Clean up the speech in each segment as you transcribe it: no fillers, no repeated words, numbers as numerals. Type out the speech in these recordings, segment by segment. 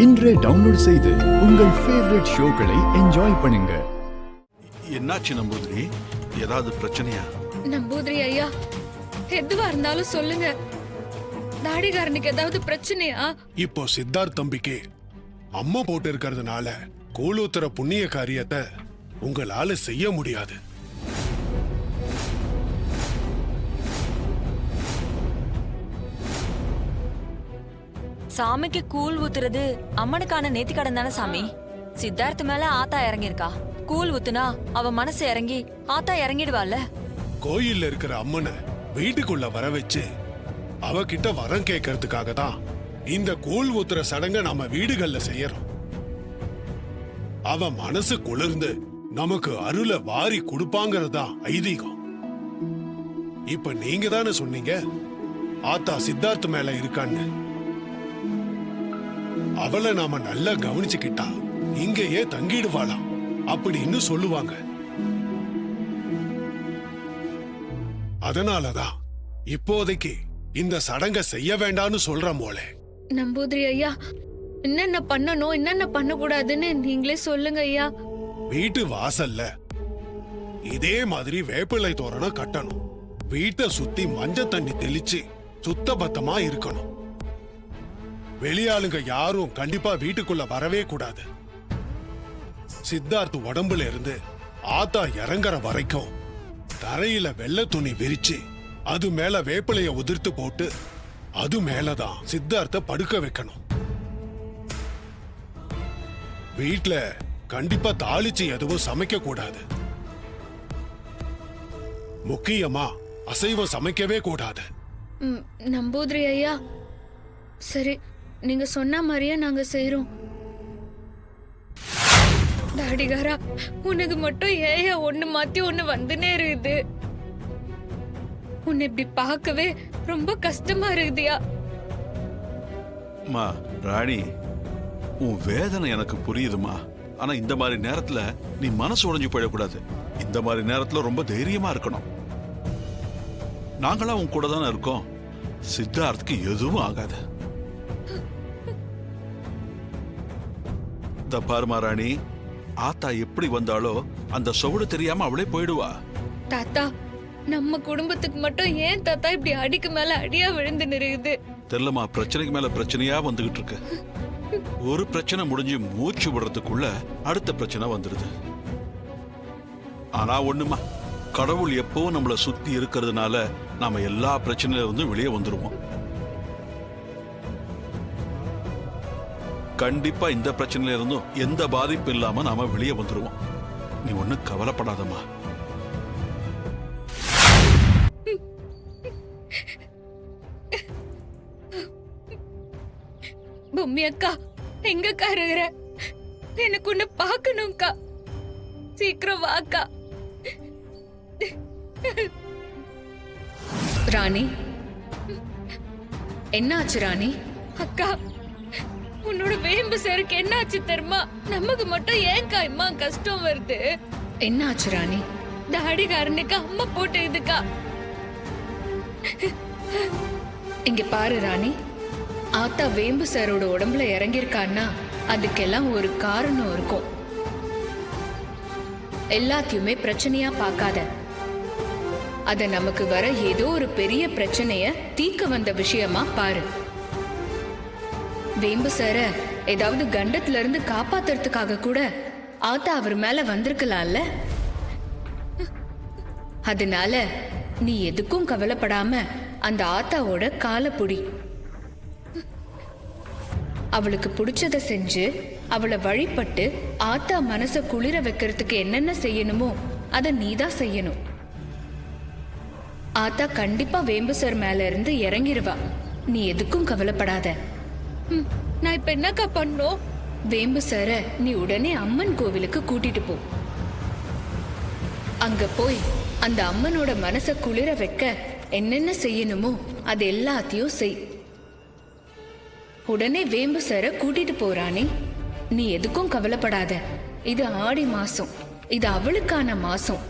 இன்றே டவுன்லோட் செய்து உங்கள் ஃபேவரட் ஷோக்களை என்ஜாய் பண்ணுங்க. என்னாச்சு நம்பூதிரி? ஏதாவது பிரச்சனையா? நம்பூதிரி ஐயா, எதுவா இருந்தாலும் சொல்லுங்க. தாடிகாரனுக்கு ஏதாவது பிரச்சனையா? இப்போ சித்தார்த் தம்பிக்கு அம்மா போட்டு இருக்கிறதுனால கூழூத்துற புண்ணிய காரியத்தை உங்களால செய்ய முடியாது. சாமிக்கு கூழ் ஊத்துறது அம்மனுக்கான நேர்த்திக்கடன் தானே சாமி. சித்தார்த் மேல ஆத்தா இறங்கிருக்கா. கூழ் ஊத்துனா அவ மனசு இறங்கி ஆத்தா இறங்கிடுவாள்ல. கோயில்ல இருக்கிற அம்மனை வீட்டுக்குள்ள வர வச்சு அவகிட்ட வரம் கேட்கறதுக்காக தான் இந்த கூழ் ஊத்துற சடங்கை நாம வீடுகள்ல செய்யறோம். அவ மனசு குளிர்ந்து நமக்கு அருளை வாரி கொடுப்பாங்கறதா ஐதீகம். இப்ப நீங்க தானே சொன்னீங்க ஆத்தா சித்தார்த் மேல இருக்கான்னு. அவளை நாம நல்லா கவனிச்சுக்கிட்டா இங்கேயே தங்கிடுவாளாம் அப்படின்னு சொல்லுவாங்க. அதனாலதான் இப்போதைக்கு இந்த சடங்கை செய்ய வேண்டாம்னு சொல்ற மோளே. நம்பூதிரி ஐயா, என்னென்ன பண்ணணும் என்னென்ன பண்ண கூடாதுன்னு நீங்களே சொல்லுங்க ஐயா. வீட்டு வாசல்ல இதே மாதிரி வேப்பிலை தோரணம் கட்டணும். வீட்டை சுத்தி மஞ்சள் தண்ணி தெளிச்சு சுத்தபத்தமா இருக்கணும். வெளியாளுங்க யாரும் கண்டிப்பா வீட்டுக்குள்ள வரவே கூடாது. சித்தார்த் உடம்புல இருந்து ஆத்தா இறங்குற வரைக்கும் தரையில வெள்ளை துணி விரிச்சு அது மேல வேப்பிலைய உதிர்த்து போட்டு அது மேலதான் சித்தார்த்த படுக்க வைக்கணும். வீட்ல கண்டிப்பா தாளிச்சு எதுவும் சமைக்க கூடாது. முக்கியமா அசைவம் சமைக்கவே கூடாது. நம்பூதிரி ஐயா, சரி, நீங்க சொன்ன மாதிரியே நாங்க செய்யறோம். தாடிகாரா, உனக்கு மட்டும் ஏயா ஒண்ணு மாத்தி ஒண்ணு வந்துனே இருக்குது. உன்னை இப்படி பார்க்கவே ரொம்ப கஷ்டமா இருக்குதியா. ராணி, உன் வேதனை எனக்கு புரியுதுமா. ஆனா இந்த மாதிரி நேரத்துல நீ மனசு உடைஞ்சு போயிடக்கூடாது. இந்த மாதிரி நேரத்துல ரொம்ப தைரியமா இருக்கணும். நாங்களாம் உன் கூட தானே இருக்கோம். சித்தார்த்துக்கு எதுவும் ஆகாது. இந்த பாருமா ராணி, ஆத்தா எப்படி வந்தாலோ அந்த சவுடு தெரியாம அவளே போயிடுவா. தாத்தா, நம்ம குடும்பத்துக்கு மட்டும் ஏன் தாத்தா இப்படி அடிக்கு மேல அடியா விழுந்து நிறுது? தெரியலமா, பிரச்சனைக்கு மேல பிரச்சனையா வந்துகிட்டு இருக்கு. ஒரு பிரச்சனை முடிஞ்சு மூச்சு விடுறதுக்குள்ள அடுத்த பிரச்சனை வந்துடுது. ஆனா ஒண்ணுமா, கடவுள் எப்பவும் நம்மளை சுத்தி இருக்கிறதுனால நாம எல்லா பிரச்சனையில இருந்து வெளியே வந்துருவோம். கண்டிப்பா இந்த பிரச்சனையில இருந்தும் எந்த பாதிப்பு இல்லாம நாம வெளியே வந்துருவோம். நீ ஒண்ணு கவலைப்படாதம்மா. பொம்மி அக்கா, எங்கக்கா இருக்கிற? எனக்கு உன்னை பார்க்கணும்க்கா. சீக்கிரம் வாக்கா. ராணி, என்னாச்சு ராணி? அக்கா, உன்னோட வேம்பு சேருக்கு என்னாச்சு தெரியுமா? நமக்கு மட்டும் ஏன்க்கா இம்மா கஷ்டம் வருது? என்னாச்சு ராணி? தாடிகாரனுக்கு அம்மா போட்டு இதுக்கா. இங்க பாரு ராணி, ஆத்தா வேம்பு சாரோட உடம்புல இறங்கிருக்கான்னா அதுக்கெல்லாம் ஒரு காரணம் இருக்கும். எல்லாத்தையுமே பிரச்சனையா பார்க்காத. அத நமக்கு வர ஏதோ ஒரு பெரிய பிரச்சனைய தீர்க்க வந்த விஷயமா பாரு. வேம்பு சார ஏதாவது கண்டத்துல இருந்து காப்பாத்துறதுக்காக கூட ஆத்தா அவர் மேல வந்திருக்கலாம்ல. அதனால நீ எதுக்கும் கவலைப்படாம அந்த ஆத்தாவோட காலை புடி. அவளுக்கு பிடிச்சத செஞ்சு அவளை வழிபட்டு ஆத்தா மனச குளிர வைக்கிறதுக்கு என்னென்ன செய்யணுமோ அதை நீதான் செய்யணும். ஆத்தா கண்டிப்பா வேம்பு சார் மேல இருந்து இறங்கிருவா. நீ எதுக்கும் கவலைப்படாத. நான் இப்ப என்னக்கா பண்ணோம்? வேம்பு சார நீ உடனே அம்மன் கோவிலுக்கு கூட்டிட்டு போ. அங்க போய் அந்த அம்மனோட மனச குளிர வைக்க என்னென்ன செய்யணுமோ அது எல்லாத்தையும் செய். உடனே வேம்பு சார கூட்டிட்டு போறானே. நீ எதுக்கும் கவலைப்படாத. இது ஆடி மாசம், இது அவளுக்கான மாசம்.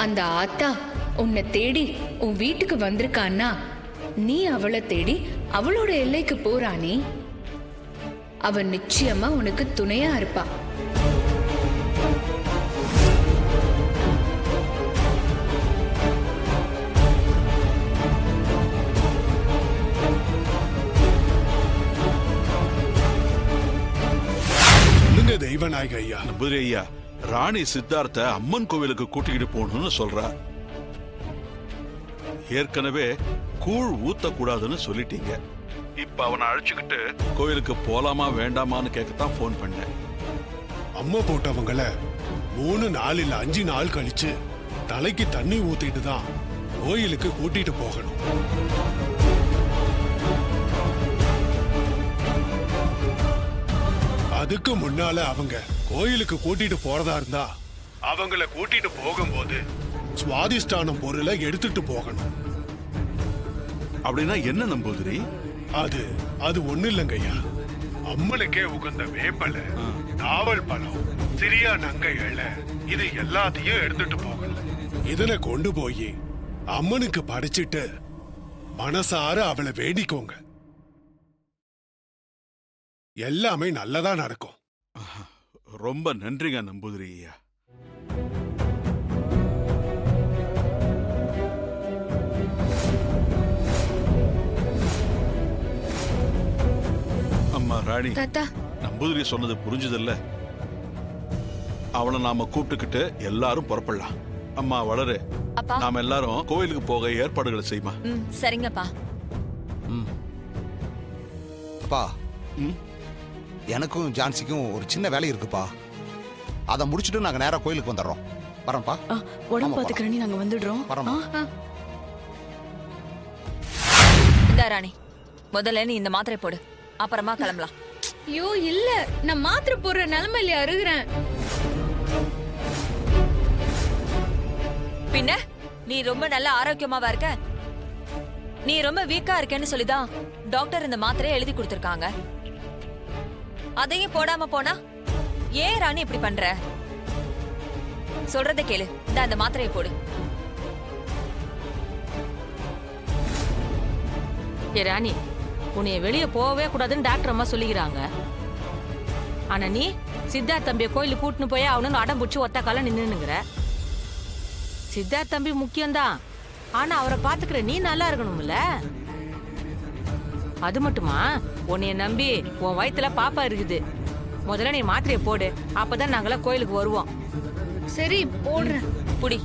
அந்த ஆத்தா உன்னை தேடி உன் வீட்டுக்கு வந்திருக்கான்னா நீ அவளை தேடி அவளோட எல்லைக்கு போறானே. அவ நிச்சயமா உனக்கு துணையா இருப்பா. சொல்லுங்க தெய்வநாயக ஐயா. நம்பூதிரி ஐயா, ராணி சித்தார்த்த அம்மன் கோவிலுக்கு கூட்டிக்கிட்டு போகணும்னு சொல்றா. ஏற்கனவே கூழ் ஊத்தக்கூடாதுன்னு சொல்லிட்டீங்க. இப்ப அவனை அழைச்சுக்கிட்டு கோவிலுக்கு போலாமா வேண்டாமான்னு கேட்கத்தான் போன் பண்ணேன். அம்மா போட்டவங்கள 3 நாள் இல்ல 5 நாள் கழிச்சு தலைக்கு தண்ணி ஊத்திட்டு தான் கோயிலுக்கு கூட்டிட்டு போகணும். அதுக்கு முன்னால அவங்க கோயிலுக்கு கூட்டிட்டு போறதா இருந்தா அவங்கள கூட்டிட்டு போகும்போது சுவாதிஷ்டானம் பொருளை எடுத்துட்டு போகணும். அப்படின்னா என்ன நம்பூதிரி? அது ஒண்ணு இல்லைங்கய்யா. அம்மனுக்கே உகந்த வேப்பலை, நாவல் பழம், சிறியா நங்கை இலை, இது எல்லாத்தையும் எடுத்துட்டு போகணும். இதனை கொண்டு போய் அம்மனுக்கு படைச்சிட்டு மனசார அவளை வேண்டிக்கோங்க. எல்லாமே நல்லதா நடக்கும். ரொம்ப நன்றிங்க நம்பூதிரி ஐயா. அம்மா ராணி, தாத்தா, நம்பூதிரி சொன்னது புரிஞ்சுதில்ல? அவளை நாம கூப்பிட்டுக்கிட்டு எல்லாரும் புறப்படலாம். அம்மா வளரு, அப்பா. நாம எல்லாரும் கோயிலுக்கு போக ஏற்பாடுகளை செய்யுமா. சரிங்கப்பா. அப்பா, ம்? எனக்கும் ஜான்சிக்கும் ஒரு சின்ன வேலை இருக்குப்பா. அதை முடிச்சுட்டு நாங்க நேரா கோயிலுக்கு வந்துடுறோம். வரேன்ப்பா. உடம்பு ஆமாப்பா. பாத்துக்கிறேன்னு நாங்க வந்துடுறோம். வரேம்மா. இந்த ராணி, முதல்ல நீ இந்த மாத்திரை போடு, அப்புறமா கிளம்பலாம். ஐயோ இல்ல, நான் மாத்திரை போடுற நிலைமையில அருகிறேன். பின்ன நீ ரொம்ப நல்ல ஆரோக்கியமாவா இருக்க. நீ ரொம்ப வீக்கா இருக்கேன்னு சொல்லிதான் டாக்டர் இந்த மாத்திரையை எழுதி கொடுத்திருக்காங்க. அதையும் போடாம போனா ஏன் ராணி இப்படி பண்ற? சொல்றதை கேளு, இந்த அந்த மாத்திரையை போடு. ஏ ராணி, உன்னைய வெளியே போகவே கூடாதுன்னு டாக்டர் அம்மா சொல்லிக்கிறாங்க. ஆனா நீ சித்தார்த் தம்பிய கோயிலுக்கு கூட்டின்னு போய் அவனு அடம் பிடிச்சி ஒத்த கால நின்னுங்கிற. சித்தார்த் தம்பி முக்கியம்தான், ஆனா அவரை பாத்துக்கிற நீ நல்லா இருக்கணும்ல. அது மட்டுமா, உன்னைய நம்பி உன் வயித்துல பாப்பா இருக்குது. முதல்ல நீ மாத்திரையை போடு, அப்பதான் நாங்களாம் கோயிலுக்கு வருவோம். சரி போடுறேன். புடி.